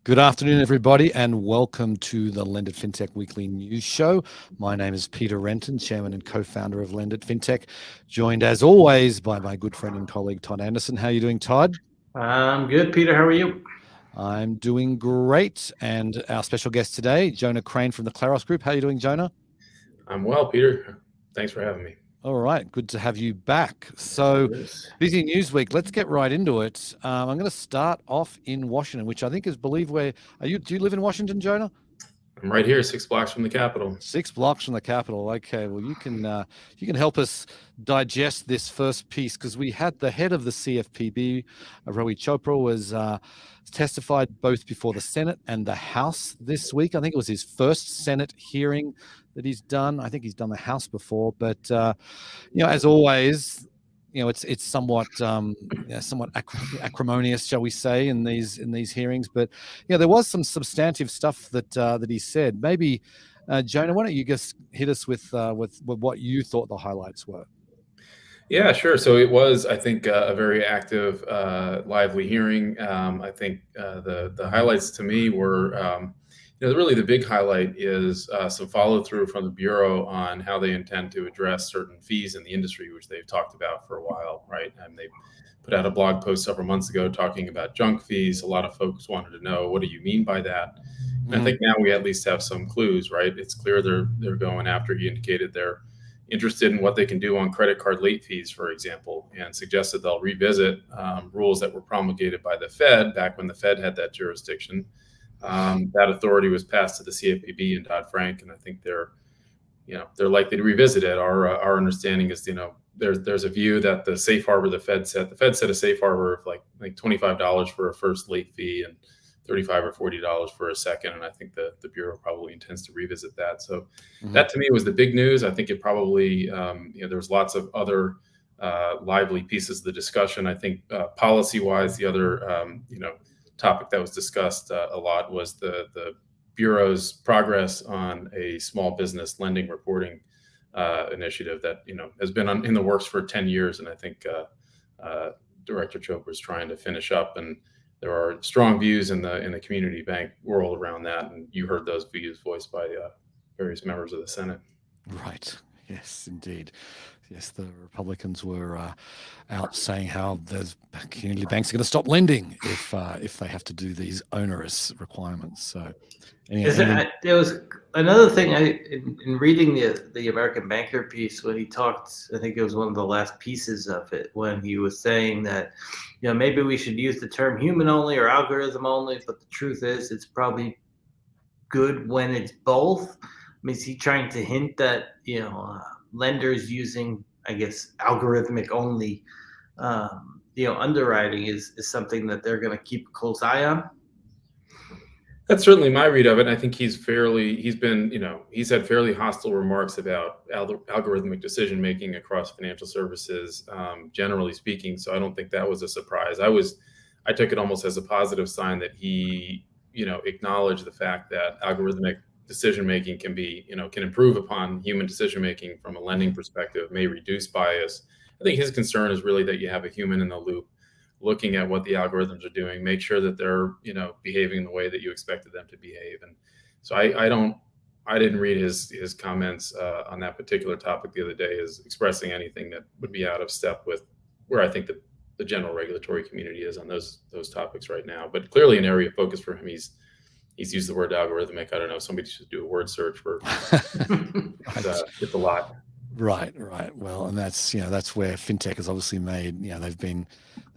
Good afternoon, everybody, and welcome to the LendIt Fintech Weekly News Show. My name is Peter Renton, Chairman and Co-founder of LendIt Fintech, joined as always by my good friend and colleague, Todd Anderson. How are you doing, Todd? I'm good, Peter. How are you? I'm doing great. And our special guest today, Jonah Crane from the Claros Group. How are you doing, Jonah? I'm well, Peter. Thanks for having me. All right, good to have you back. So, busy news week. Let's get right into it. I'm going to start off in Washington, which I think is believe where are you? Do you live in Washington, Jonah? I'm right here, 6 blocks from the Capitol. 6 blocks from the Capitol. Okay, well, you can help us digest this first piece because we had the head of the Cfpb, Rohit Chopra, was testified both before the Senate and the House this week. I think it was his first Senate hearing that he's done. I think he's done the House before, but as always, it's somewhat somewhat acrimonious, shall we say, in these hearings. But there was some substantive stuff that he said. Maybe Jonah, why don't you just hit us with what you thought the highlights were? Yeah, sure. So it was, I think, a very active, lively hearing. I think the highlights to me were, really the big highlight is some follow through from the Bureau on how they intend to address certain fees in the industry, which they've talked about for a while, right? And they put out a blog post several months ago talking about junk fees. A lot of folks wanted to know, what do you mean by that? And I think now we at least have some clues, right? It's clear they're going after. He indicated they're interested in what they can do on credit card late fees, for example, and suggested they'll revisit rules that were promulgated by the Fed back when the Fed had that jurisdiction. That authority was passed to the Cfpb and Dodd-Frank, and I think they're likely to revisit it. Our understanding is, there's a view that the safe harbor the Fed set a safe harbor of like $25 for a first late fee and $35 or $40 for a second, and I think the Bureau probably intends to revisit that. So that to me was the big news. I think it probably there was lots of other lively pieces of the discussion. I think policy-wise, the other topic that was discussed a lot was the Bureau's progress on a small business lending reporting initiative that has been in the works for 10 years, and I think Director Chopra is trying to finish up. And there are strong views in the community bank world around that, and you heard those views voiced by various members of the Senate. Right. Yes, indeed. Yes, the Republicans were out saying how those community banks are going to stop lending if they have to do these onerous requirements. So, there was another thing in reading the American Banker piece when he talked. I think it was one of the last pieces of it when he was saying that maybe we should use the term human only or algorithm only, but the truth is it's probably good when it's both. I mean, is he trying to hint that lenders using, I guess, algorithmic only underwriting is something that they're going to keep a close eye on? That's certainly my read of it. I think he's had fairly hostile remarks about algorithmic decision making across financial services, generally speaking. So I don't think that was a surprise. I took it almost as a positive sign that he, acknowledged the fact that algorithmic decision making can improve upon human decision making from a lending perspective, may reduce bias. I think his concern is really that you have a human in the loop, looking at what the algorithms are doing, make sure that they're behaving the way that you expected them to behave. And so I didn't read his comments on that particular topic the other day as expressing anything that would be out of step with where I think the general regulatory community is on those topics right now. But clearly an area of focus for him. He's used the word algorithmic. I don't know. Somebody should do a word search for it's a lot. Right. Well, and that's where fintech has obviously made. The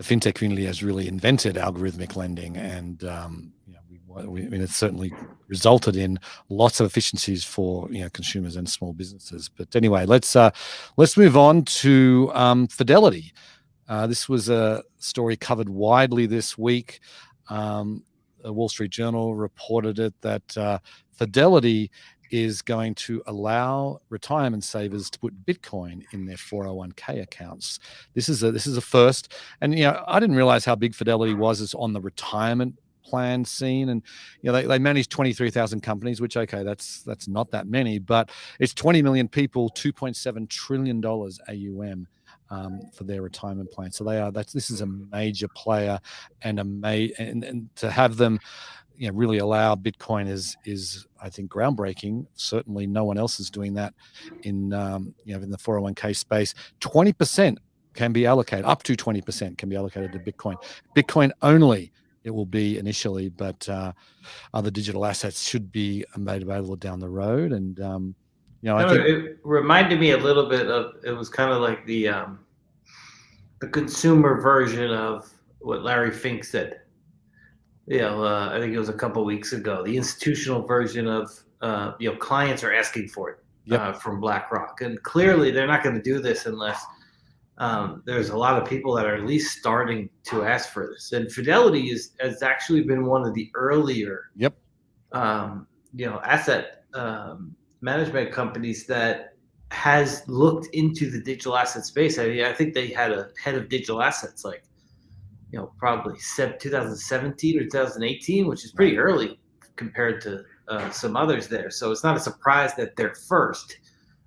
fintech community has really invented algorithmic lending, and it's certainly resulted in lots of efficiencies for consumers and small businesses. But anyway, let's move on to Fidelity. This was a story covered widely this week. The Wall Street Journal reported it that Fidelity is going to allow retirement savers to put Bitcoin in their 401k accounts. This is a first, and I didn't realize how big Fidelity was on the retirement plan scene, and they manage 23,000 companies, which that's not that many, but it's 20 million people, $2.7 trillion AUM. For their retirement plan, so this is a major player, and to have them, really allow Bitcoin is I think groundbreaking. Certainly, no one else is doing that in in the 401k space. 20% can be allocated, up to 20% can be allocated to Bitcoin. Bitcoin only it will be initially, but other digital assets should be made available down the road. And I think it reminded me a little bit of, it was kind of like the consumer version of what Larry Fink said. I think it was a couple weeks ago. The institutional version of clients are asking for it from BlackRock, and clearly they're not going to do this unless there's a lot of people that are at least starting to ask for this. And Fidelity has actually been one of the earlier asset management companies that has looked into the digital asset space. I think they had a head of digital assets probably 2017 or 2018, which is pretty early compared to some others there. So it's not a surprise that they're first.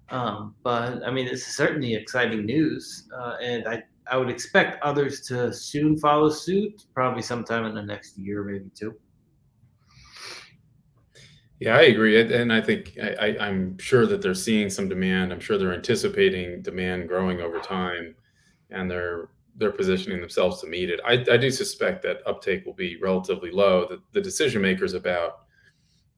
But I mean, this is certainly exciting news, and I would expect others to soon follow suit, probably sometime in the next year, maybe two. Yeah, I agree, and I think I'm sure that they're seeing some demand. I'm sure they're anticipating demand growing over time, and they're positioning themselves to meet it. I do suspect that uptake will be relatively low. The decision makers about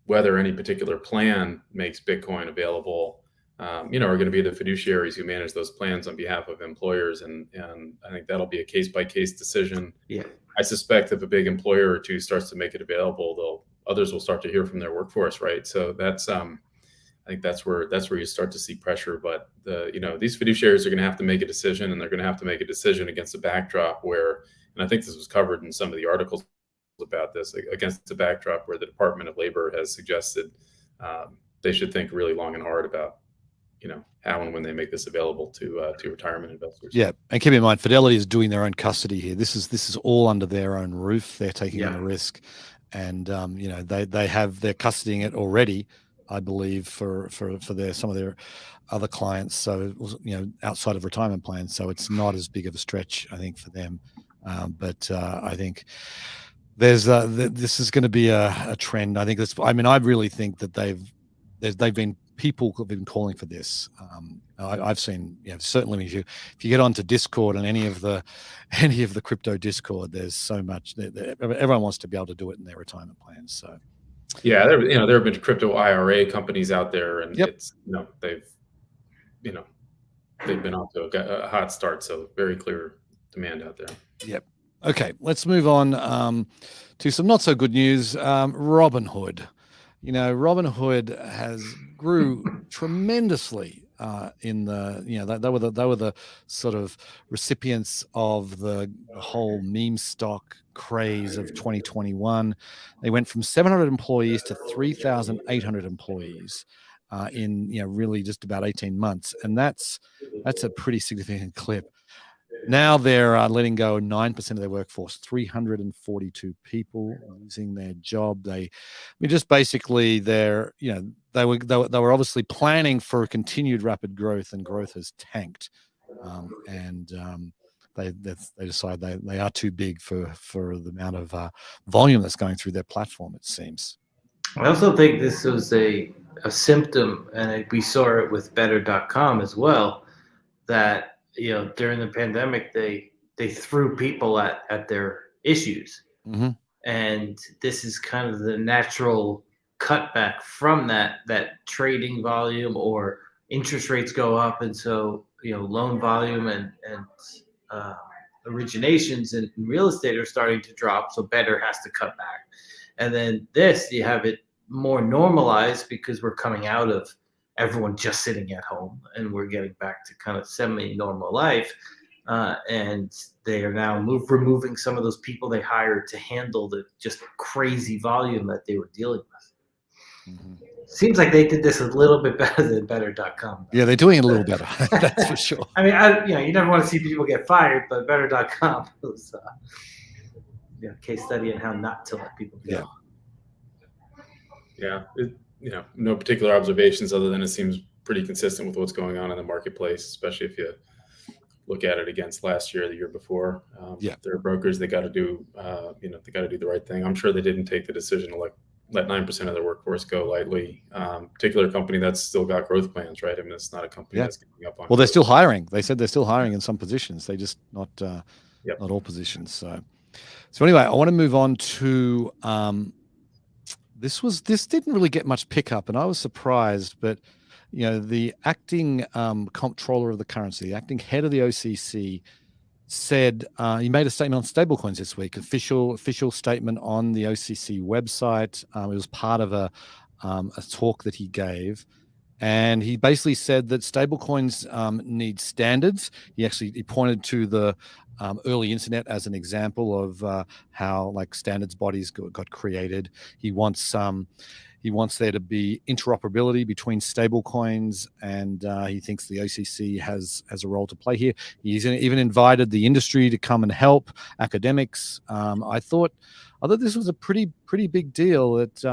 whether any particular plan makes Bitcoin available, are going to be the fiduciaries who manage those plans on behalf of employers, and I think that'll be a case by case decision. Yeah, I suspect if a big employer or two starts to make it available, others will start to hear from their workforce, right? So that's I think that's where you start to see pressure. But these fiduciaries are going to have to make a decision, and they're going to have to make a decision against a backdrop where, and I think this was covered in some of the articles about this, against a backdrop where the Department of Labor has suggested they should think really long and hard about how and when they make this available to retirement investors. Yeah, and keep in mind, Fidelity is doing their own custody here. This is all under their own roof. They're taking on the risk, and they they're custodying it already, I believe, for some of their other clients. So outside of retirement plans, so it's not as big of a stretch, I think, for them. But I think there's this is going to be a trend. I think I really think that they've been. People have been calling for this. I've seen, certainly if you get onto Discord and any of the crypto Discord, there's so much. Everyone wants to be able to do it in their retirement plans. So, yeah, there have been crypto IRA companies out there, and it's they've been off to a hot start. So very clear demand out there. Yep. Okay, let's move on to some not so good news. Robinhood. Robinhood has grew tremendously in the, they were the sort of recipients of the whole meme stock craze of 2021. They went from 700 employees to 3,800 employees in really just about 18 months, and that's a pretty significant clip. Now they're letting go 9% of their workforce, 342 people losing their job. They were obviously planning for continued rapid growth, and growth has tanked. They decide they are too big for the amount of volume that's going through their platform, it seems. I also think this was a symptom, and we saw it with Better.com as well, that during the pandemic, they threw people at their issues. Mm-hmm. And this is kind of the natural cutback from that trading volume, or interest rates go up. And so, loan volume and originations in real estate are starting to drop. So Better has to cut back. And then you have it more normalized because we're coming out of everyone just sitting at home, and we're getting back to kind of semi-normal life. And they are now removing some of those people they hired to handle the just crazy volume that they were dealing with. Mm-hmm. Seems like they did this a little bit better than Better.com. Yeah, they're doing it a little better. That's for sure. I mean, you never want to see people get fired, but Better.com was case study in how not to let people go. Yeah. No particular observations other than it seems pretty consistent with what's going on in the marketplace, especially if you look at it against last year, the year before. Yeah. They're brokers. They got to do, they got to do the right thing. I'm sure they didn't take the decision to let 9% of their workforce go lightly. Particular company that's still got growth plans, right? I mean, it's not a company that's giving up on. Well, they're still hiring. They said they're still hiring in some positions. They just not all positions. So anyway, I want to move on to this didn't really get much pickup, and I was surprised, but the acting comptroller of the currency, the acting head of the OCC, said he made a statement on stablecoins this week. Official statement on the OCC website. It was part of a talk that he gave, and he basically said that stablecoins need standards. He pointed to the early internet as an example of how standards bodies got created. He wants there to be interoperability between stablecoins, and he thinks the OCC has a role to play here. He's even invited the industry to come and help, academics. I thought this was a pretty big deal that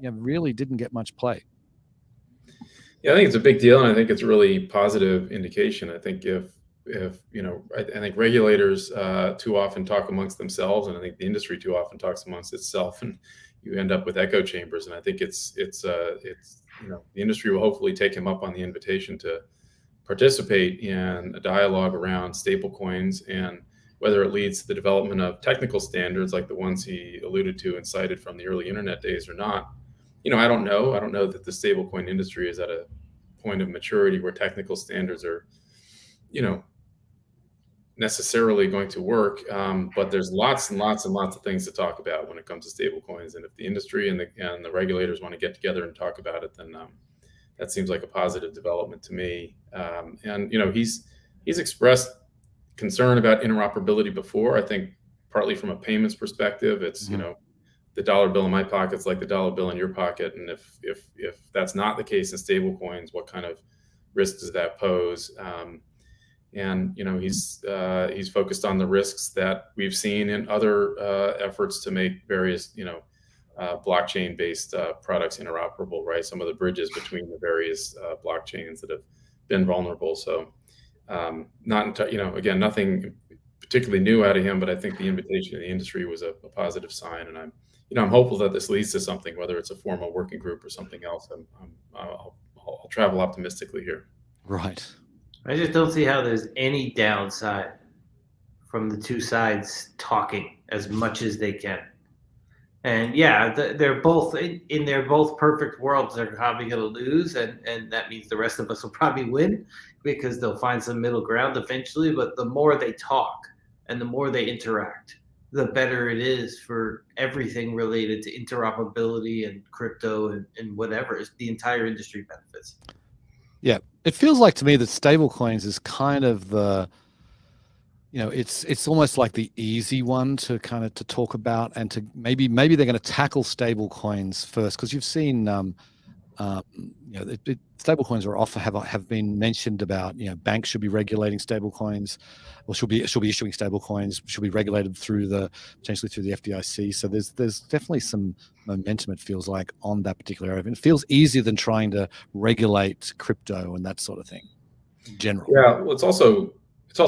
really didn't get much play. Yeah, I think it's a big deal, and I think it's a really positive indication. I think I think regulators too often talk amongst themselves, and I think the industry too often talks amongst itself, and you end up with echo chambers. And I think it's the industry will hopefully take him up on the invitation to participate in a dialogue around stablecoins, and whether it leads to the development of technical standards like the ones he alluded to and cited from the early internet days or not. I don't know. I don't know that the stablecoin industry is at a point of maturity where technical standards are, necessarily going to work. But there's lots and lots and lots of things to talk about when it comes to stablecoins. And if the industry and the regulators want to get together and talk about it, then that seems like a positive development to me. And he's expressed concern about interoperability before. I think partly from a payments perspective, it's the dollar bill in my pocket is like the dollar bill in your pocket, and if that's not the case in stablecoins, what kind of risk does that pose? And he's focused on the risks that we've seen in other efforts to make various blockchain-based products interoperable, right? Some of the bridges between the various blockchains that have been vulnerable. So again, nothing particularly new out of him, but I think the invitation to the industry was a positive sign, and I'm hopeful that this leads to something, whether it's a formal working group or something else. I'll travel optimistically here. Right. I just don't see how there's any downside from the two sides talking as much as they can. And yeah, they're both in their both perfect worlds. They're probably going to lose, and that means the rest of us will probably win because they'll find some middle ground eventually. But the more they talk and the more they interact, the better it is for everything related to interoperability and crypto and whatever. The entire industry benefits. Yeah, it feels like to me that stablecoins is kind of the, it's almost like the easy one to talk about, and to maybe they're going to tackle stablecoins first, because you've seen stablecoins have been mentioned about, banks should be regulating stablecoins, or should be issuing stablecoins, should be regulated potentially through the FDIC. So there's definitely some momentum, it feels like, on that particular area. And it feels easier than trying to regulate crypto and that sort of thing in general. Yeah, well, it's also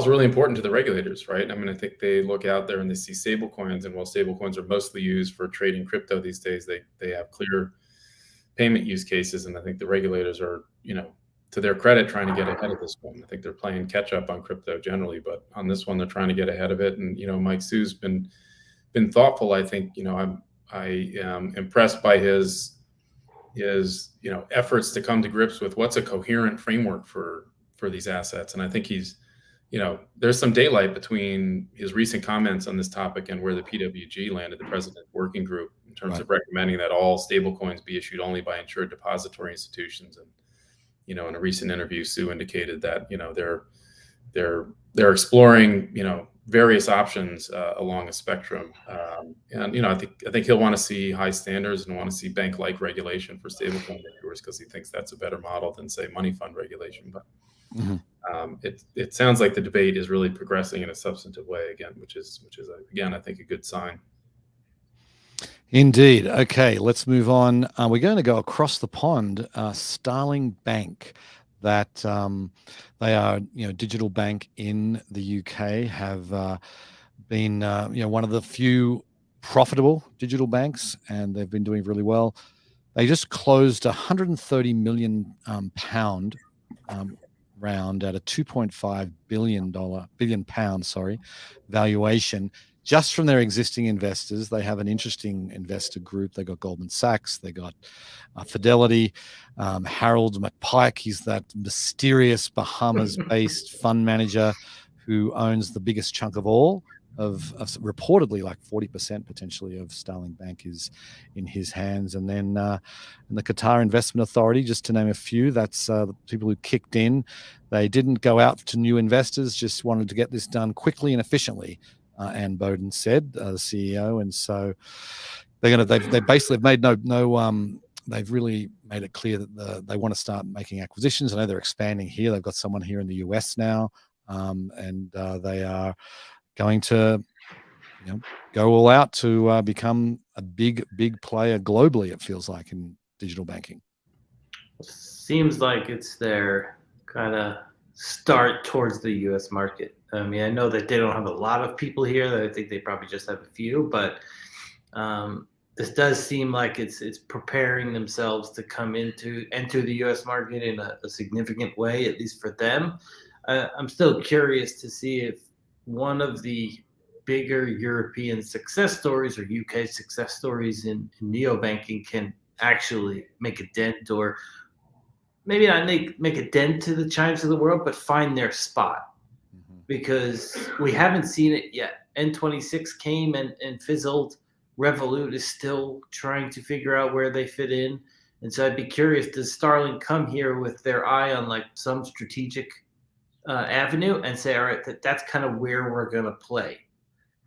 really important to the regulators, right? I mean, I think they look out there and they see stablecoins, and while stablecoins are mostly used for trading crypto these days, they have clear payment use cases, and I think the regulators are, to their credit, trying to get ahead of this one. I think they're playing catch up on crypto generally, but on this one, they're trying to get ahead of it. And Mike Sue's been thoughtful. I think I am impressed by his efforts to come to grips with what's a coherent framework for these assets. And I think he's there's some daylight between his recent comments on this topic and where the PWG landed, the President Working Group, in terms of recommending that all stablecoins be issued only by insured depository institutions. And in a recent interview, Sue indicated that they're exploring various options along a spectrum. And I think he'll want to see high standards and want to see bank-like regulation for stablecoin issuers, because he thinks that's a better model than, say, money fund regulation. But it sounds like the debate is really progressing in a substantive way again, which is again, I think, a good sign. Indeed. Okay, let's move on. We're going to go across the pond. Starling Bank, that they are, digital bank in the UK, have been, one of the few profitable digital banks, and they've been doing really well. They just closed a 130 million pound round at a 2.5 billion pound, valuation, just from their existing investors. They have an interesting investor group. They got Goldman Sachs, they got Fidelity, Harold McPike. He's that mysterious Bahamas-based fund manager who owns the biggest chunk of all of reportedly like 40% potentially of Starling Bank is in his hands. And then the Qatar Investment Authority, just to name a few, that's the people who kicked in. They didn't go out to new investors, just wanted to get this done quickly and efficiently, Anne Bowden said, the CEO. And so they basically made they've really made it clear that they want to start making acquisitions. I know they're expanding here. They've got someone here in the US now, and they are going to go all out to become a big player globally, it feels like, in digital banking. Seems like it's their kind of start towards the US market. I mean, I know that they don't have a lot of people here. I think they probably just have a few, but this does seem like it's preparing themselves to enter the US market in a significant way, at least for them. I'm still curious to see if one of the bigger European success stories or UK success stories in neobanking can actually make a dent, or maybe not make a dent to the Chimes of the world, but find their spot. Because we haven't seen it yet. N26 came and fizzled. Revolut is still trying to figure out where they fit in. And so I'd be curious, does Starling come here with their eye on like some strategic avenue and say, all right, that's kind of where we're going to play?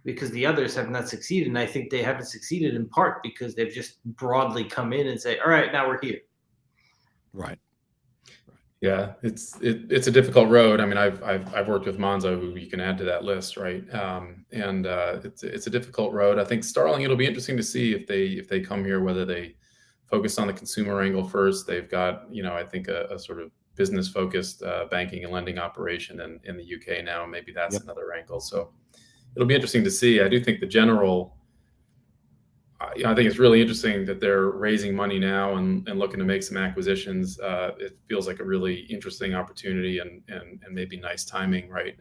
Because the others have not succeeded. And I think they haven't succeeded in part because they've just broadly come in and say, all right, now we're here. Right. Yeah, it's a difficult road. I mean, I've worked with Monzo, who you can add to that list, right? And it's a difficult road. I think Starling, it'll be interesting to see if they come here, whether they focus on the consumer angle first. They've got, I think a sort of business focused banking and lending operation in the UK now. Maybe that's another angle. So it'll be interesting to see. I do think the general. I think it's really interesting that they're raising money now and looking to make some acquisitions. It feels like a really interesting opportunity and maybe nice timing, right?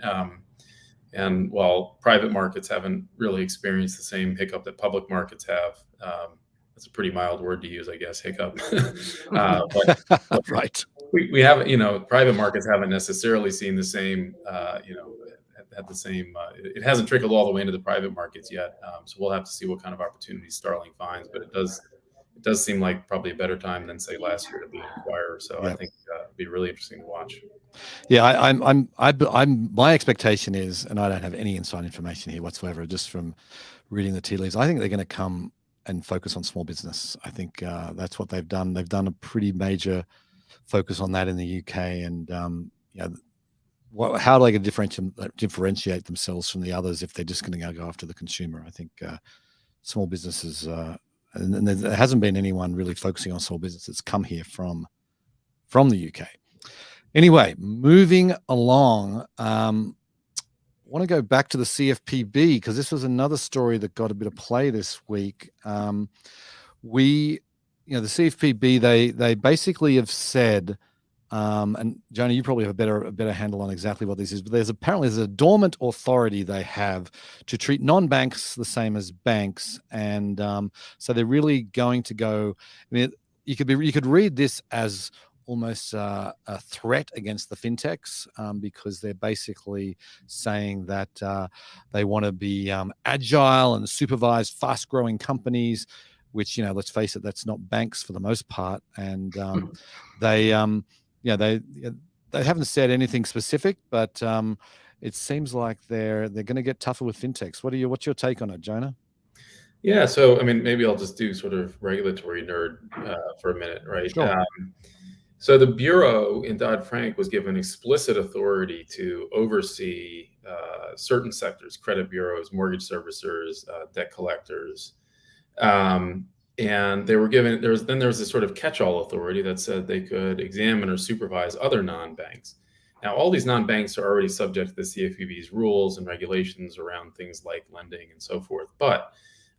And while private markets haven't really experienced the same hiccup that public markets have, that's a pretty mild word to use, I guess, hiccup. But right. We haven't, private markets haven't necessarily seen the same, at the same, it hasn't trickled all the way into the private markets yet. So we'll have to see what kind of opportunities Starling finds, but it does seem like probably a better time than say last year to be an acquirer. So I think it'd be really interesting to watch. Yeah, I'm my expectation is, and I don't have any inside information here whatsoever, just from reading the tea leaves, I think they're going to come and focus on small business. I think that's what they've done. They've done a pretty major focus on that in the UK, and how are they going to differentiate themselves from the others if they're just going to go after the consumer? I think small businesses, and there hasn't been anyone really focusing on small business that's come here from the UK. Anyway, moving along, I want to go back to the CFPB because this was another story that got a bit of play this week. The CFPB, they basically have said, and Jonah, you probably have a better handle on exactly what this is, but there's a dormant authority they have to treat non-banks the same as banks, and so they're really going to go. I mean, you could read this as almost a threat against the fintechs, because they're basically saying that they want to be agile and supervise fast-growing companies, which, let's face it, that's not banks for the most part, and they haven't said anything specific, but it seems like they're going to get tougher with fintechs. What's your take on it, Jonah? Yeah, so I mean, maybe I'll just do sort of regulatory nerd for a minute, right? Sure. So the Bureau in Dodd-Frank was given explicit authority to oversee certain sectors: credit bureaus, mortgage servicers, debt collectors. And they were given, there was this sort of catch-all authority that said they could examine or supervise other non-banks. Now, all these non-banks are already subject to the CFPB's rules and regulations around things like lending and so forth. But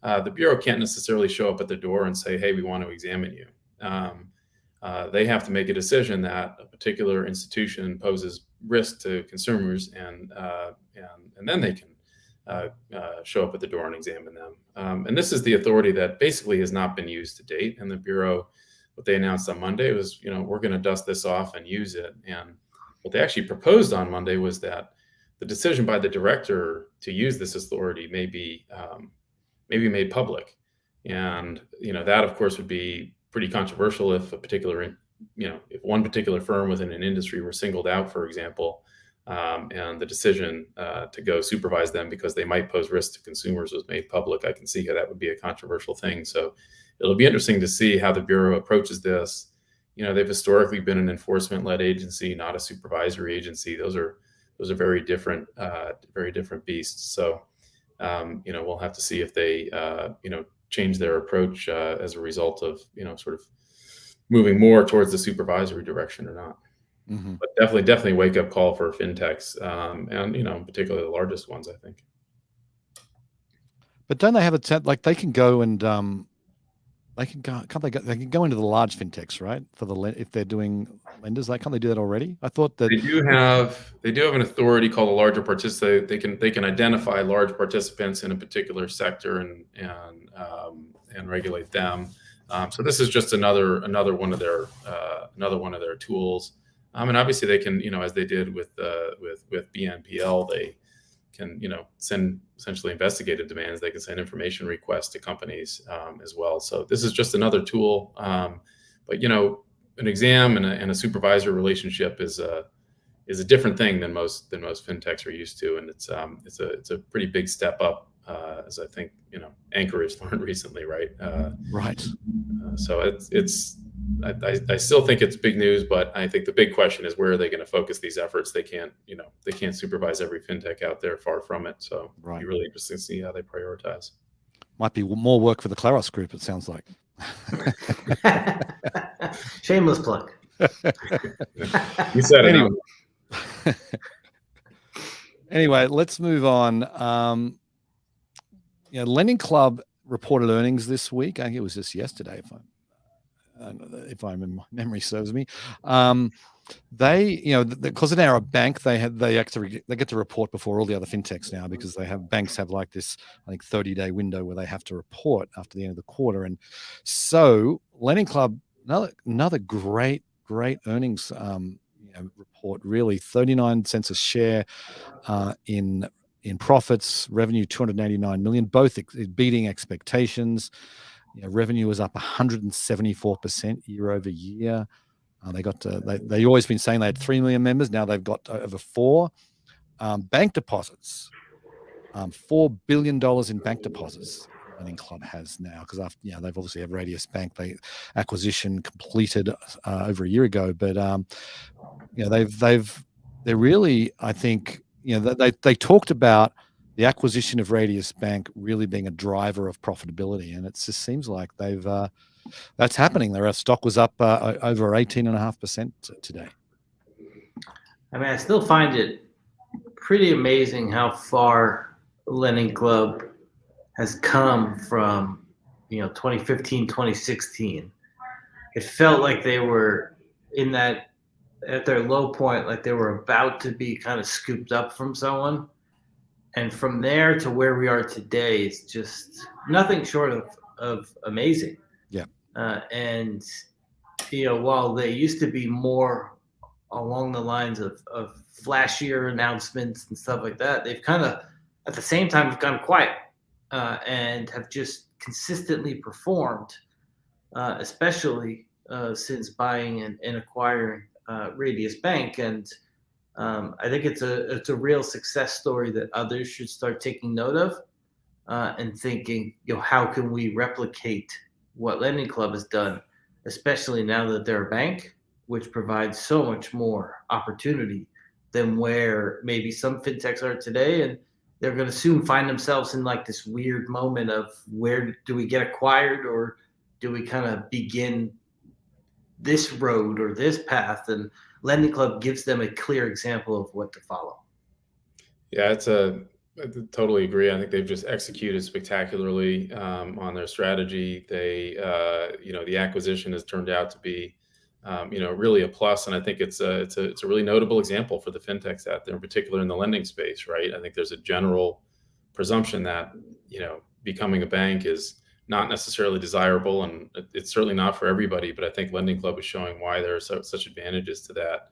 the Bureau can't necessarily show up at the door and say, hey, we want to examine you. They have to make a decision that a particular institution poses risk to consumers, and then they can show up at the door and examine them. And this is the authority that basically has not been used to date. And the Bureau, what they announced on Monday was, we're going to dust this off and use it. And what they actually proposed on Monday was that the decision by the director to use this authority may be made public. And, that of course would be pretty controversial if if one particular firm within an industry were singled out, for example, and the decision to go supervise them because they might pose risk to consumers was made public. I can see how that would be a controversial thing. So it'll be interesting to see how the Bureau approaches this. They've historically been an enforcement-led agency, not a supervisory agency. Those are very different beasts. So, we'll have to see if they, change their approach as a result of, sort of moving more towards the supervisory direction or not. Mm-hmm. But definitely wake up call for fintechs, and particularly the largest ones, I think. But don't they have like they can go and they can go into the large fintechs, right? If they're doing lenders, can't they do that already? I thought that they do have an authority called a larger participant. They can identify large participants in a particular sector and regulate them. So this is just another one of their tools. And obviously they can, as they did with BNPL, they can, send essentially investigative demands. They can send information requests to companies as well. So this is just another tool. But an exam and a supervisor relationship is a different thing than most fintechs are used to, and it's a pretty big step up, as I think Anchorage learned recently, right? Right. So I still think it's big news, but I think the big question is where are they going to focus these efforts? They can't supervise every fintech out there, far from it. So right. It'll be really interesting to see how they prioritize. Might be more work for the Claros Group, it sounds like. Shameless plug. You said it. Anyway. Anyway, let's move on. Lending Club reported earnings this week. I think it was just yesterday, if my memory serves me. They, because they're a bank, they get to report before all the other fintechs now, because banks have like this, I think, 30-day window where they have to report after the end of the quarter. And so Lending Club, another great earnings report, really. 39 cents a share in profits, revenue $289 million, both beating expectations. Revenue was up 174% year over year. They always been saying they had 3 million members. Now they've got over 4. Bank deposits, $4 billion in bank deposits. Lending Club has now, because they've obviously have Radius Bank, acquisition completed over a year ago. But they're really, I think, they talked about the acquisition of Radius Bank really being a driver of profitability, and it just seems like that's happening. Their stock was up over 18.5% today. I mean, I still find it pretty amazing how far Lending Club has come from 2015, 2016. It felt like they were at their low point, like they were about to be kind of scooped up from someone. And from there to where we are today is just nothing short of amazing. Yeah. And, while they used to be more along the lines of flashier announcements and stuff like that, they've kind of, at the same time, have gone quiet and have just consistently performed, especially since buying and acquiring Radius Bank. And I think it's a real success story that others should start taking note of and thinking, how can we replicate what Lending Club has done, especially now that they're a bank, which provides so much more opportunity than where maybe some fintechs are today. And they're going to soon find themselves in like this weird moment of where do we get acquired, or do we kind of begin this road or this path? And Lending Club gives them a clear example of what to follow. Yeah, I totally agree. I think they've just executed spectacularly on their strategy. They, the acquisition has turned out to be, really a plus. And I think it's a really notable example for the fintechs out there, in particular in the lending space, right? I think there's a general presumption that, becoming a bank is not necessarily desirable, and it's certainly not for everybody. But I think Lending Club is showing why there are such advantages to that.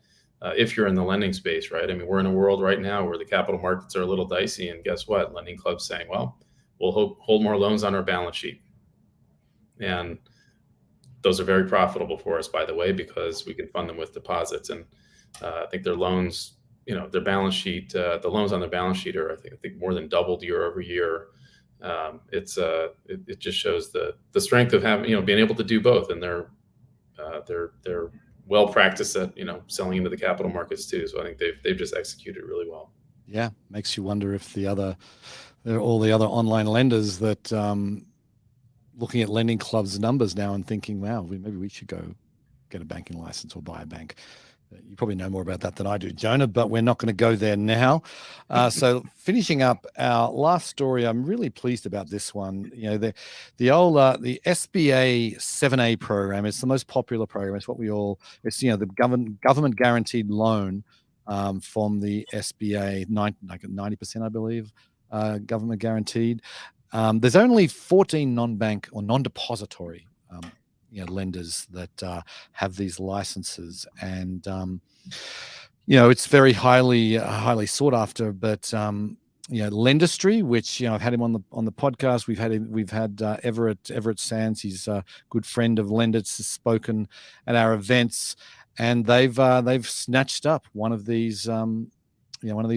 If you're in the lending space, right? I mean, we're in a world right now where the capital markets are a little dicey, and guess what? Lending Club's saying, well, we'll hold more loans on our balance sheet. And those are very profitable for us, by the way, because we can fund them with deposits. And I think their loans, their balance sheet, the loans on their balance sheet are, I think more than doubled year over year. It just shows the strength of having, being able to do both. And they're well practiced at, selling into the capital markets too. So I think they've just executed really well. Yeah, makes you wonder if all the other online lenders that looking at Lending Club's numbers now and thinking, wow, maybe we should go get a banking license or buy a bank. You probably know more about that than I do, Jonah, but we're not going to go there now. So finishing up our last story, I'm really pleased about this one. The SBA 7A program is the most popular program. It's the government guaranteed loan from the SBA, like 90%, I believe, government guaranteed. There's only 14 non-bank or non-depository lenders that have these licenses, and it's very highly sought after. But Lendistry, which I've had him on the podcast. We've had Everett Sands. He's a good friend of LendIt's, has spoken at our events, and they've snatched up one of these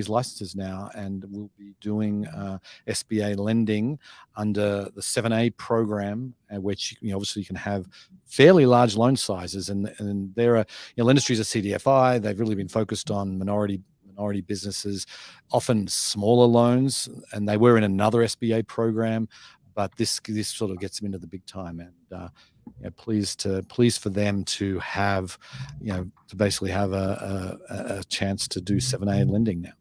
licenses now, and will be doing SBA lending under the 7A program, which obviously you can have fairly large loan sizes, and there are Lendistry is a CDFI. They've really been focused on minority businesses, often smaller loans, and they were in another SBA program, but this sort of gets them into the big time, and pleased for them to have to basically have a chance to do 7A lending now.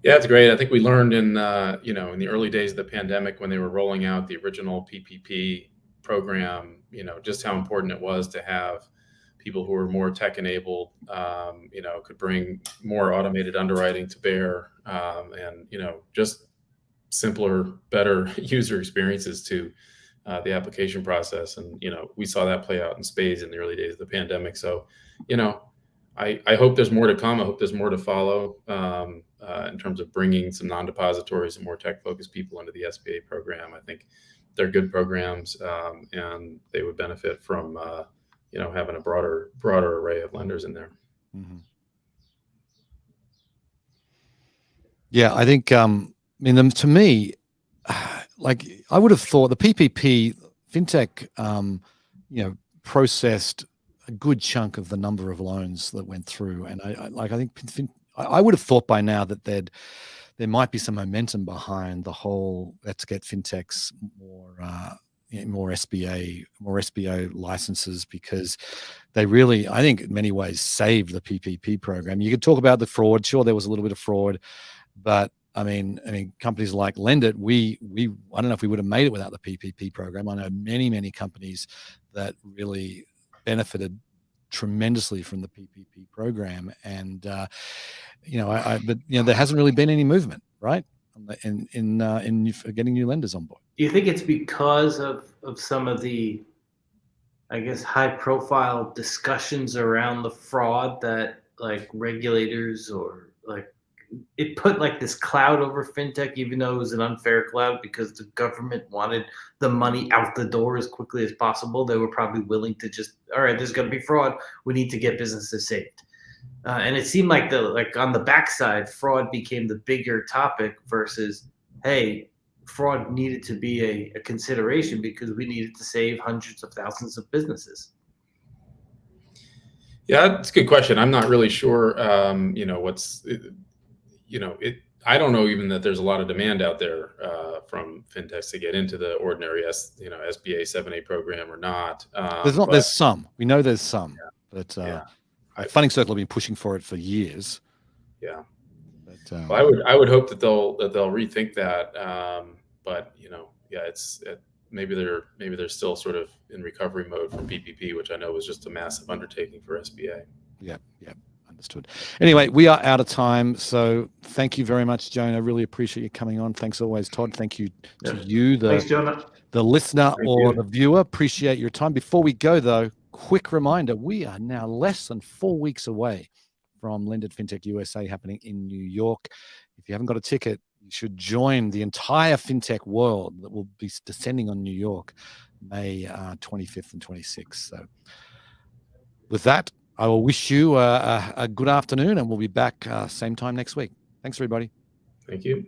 Yeah, it's great. I think we learned in in the early days of the pandemic, when they were rolling out the original PPP program, just how important it was to have people who were more tech enabled, could bring more automated underwriting to bear, and just simpler, better user experiences to the application process. And we saw that play out in spades in the early days of the pandemic. So I hope there's more to come. I hope there's more to follow in terms of bringing some non-depositories and more tech-focused people into the SBA program. I think they're good programs, and they would benefit from having a broader array of lenders in there. Mm-hmm. Yeah, I think to me, like I would have thought the PPP fintech, processed a good chunk of the number of loans that went through, and I would have thought by now that there might be some momentum behind the whole let's get fintechs more SBA licenses, because they really, I think, in many ways saved the PPP program. You could talk about the fraud. Sure, there was a little bit of fraud, but I mean, companies like LendIt, I don't know if we would have made it without the PPP program. I know many companies that really benefited tremendously from the PPP program, and but there hasn't really been any movement, right, in getting new lenders on board. Do you think it's because of some of the, I guess, high-profile discussions around the fraud that like regulators or like it put like this cloud over fintech, even though it was an unfair cloud because the government wanted the money out the door as quickly as possible? They were probably willing to just, all right, there's going to be fraud. We need to get businesses saved. And it seemed like on the backside, fraud became the bigger topic versus, hey, fraud needed to be a consideration because we needed to save hundreds of thousands of businesses. Yeah, that's a good question. I'm not really sure. I don't know even that there's a lot of demand out there from fintechs to get into the ordinary SBA 7A program or not. There's not. But There's some. We know there's some, but yeah, Funding Circle have been pushing for it for years. yeah. But Well, I would hope that they'll rethink that. But maybe they're still sort of in recovery mode from PPP, which I know was just a massive undertaking for SBA. Yeah. Understood. Anyway, we are out of time. So thank you very much, Joan. I really appreciate you coming on. Thanks always, Todd. Thank you to you, Thanks, Jonah. the listener Thank or you. the viewer. Appreciate your time. Before we go, though, quick reminder, we are now less than 4 weeks away from LendIt Fintech USA happening in New York. If you haven't got a ticket, you should join the entire fintech world that will be descending on New York May 25th and 26th. So with that, I will wish you a good afternoon, and we'll be back same time next week. Thanks, everybody. Thank you.